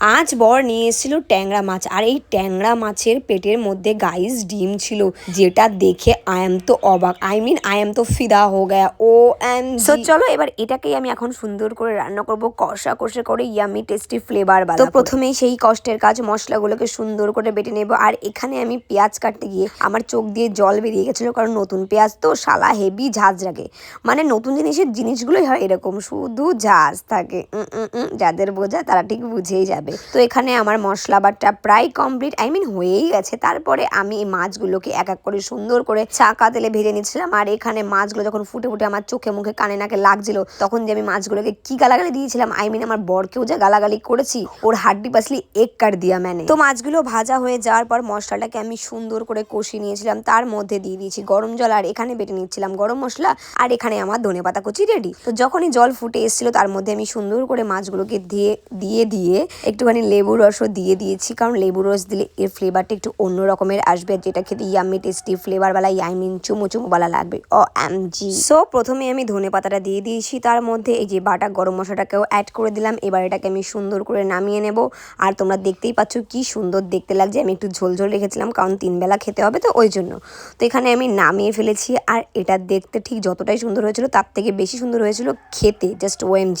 আজ বর নিয়ে এসেছিল ট্যাংরা মাছ, আর এই ট্যাংরা মাছের পেটের মধ্যে গাইস ডিম ছিল, যেটা দেখে আই এম তো অবাক, আই এম তো ফিদা হো গয়া ও এম। সো চলো এবার এটাকেই আমি এখন সুন্দর করে রান্না করব, কষা কষে করে ইয়ামি টেস্টি ফ্লেভার বালা। তো প্রথমেই সেই কষ্টের কাজ, মশলাগুলোকে সুন্দর করে বেটে নেব। আর এখানে আমি পেঁয়াজ কাটতে গিয়ে আমার চোখ দিয়ে জল বেরিয়ে গেছিলো, কারণ নতুন পেঁয়াজ তো শালা হেভি ঝাঁজ রাখে। মানে নতুন জিনিসের জিনিসগুলোই হয় এরকম, শুধু ঝাঁজ থাকে। যাদের বোঝা তারা ঠিক বুঝেই যাবে। তো এখানে আমার মশলা বাটা প্রায় কমপ্লিট, হয়েই গেছে। তারপরে আমি এই মাছগুলোকে এক এক করে সুন্দর করে চাকা তেলে ভেজে নিচ্ছিলাম। আর এখানে মাছগুলো যখন ফুটে ফুটে আমার চোখে মুখে কানে নাকে লাগছিল, তখন যে আমি মাছগুলোকে কি গালাগালি দিয়েছিলাম, আমার বরকেও যা গালাগালি করেছি, ওর হাড্ডি পাসলি এক কাট দিয়া মানে। তো মাছগুলো ভাজা হয়ে যাওয়ার পর মশলাটাকে আমি সুন্দর করে কষিয়ে নিয়েছিলাম, তার মধ্যে দিয়ে দিয়েছি গরম জল, আর এখানে বেটে নিচ্ছিলাম গরম মশলা, আর এখানে আমার ধনেপাতা কুচি রেডি। তো যখনই জল ফুটে এসেছিল, তার মধ্যে আমি সুন্দর করে মাছগুলোকে দিয়ে একটুখানি লেবু রসও দিয়ে দিয়েছি, কারণ লেবু রস দিলে এর ফ্লেভারটা একটু অন্য রকমের আসবে, যেটা খেতে ইয়ামি টেস্টি ফ্লেভারওয়ালা চুমু চুমুওয়ালা লাগবে। ও এম জি। সো প্রথমে আমি ধনে পাতাটা দিয়ে দিয়েছি, তার মধ্যে এই যে বাটা গরম মশলাটাকেও অ্যাড করে দিলাম। এবার এটাকে আমি সুন্দর করে নামিয়ে নেব। আর তোমরা দেখতেই পাচ্ছ কি সুন্দর দেখতে লাগছে। আমি একটু ঝোল ঝোল রেখেছিলাম, কারণ 3 বেলা খেতে হবে তো ওই জন্য। তো এখানে আমি নামিয়ে ফেলেছি। আর এটা দেখতে ঠিক যতটাই সুন্দর হয়েছিল, তার থেকে বেশি সুন্দর হয়েছিল খেতে, জাস্ট ওএমজি।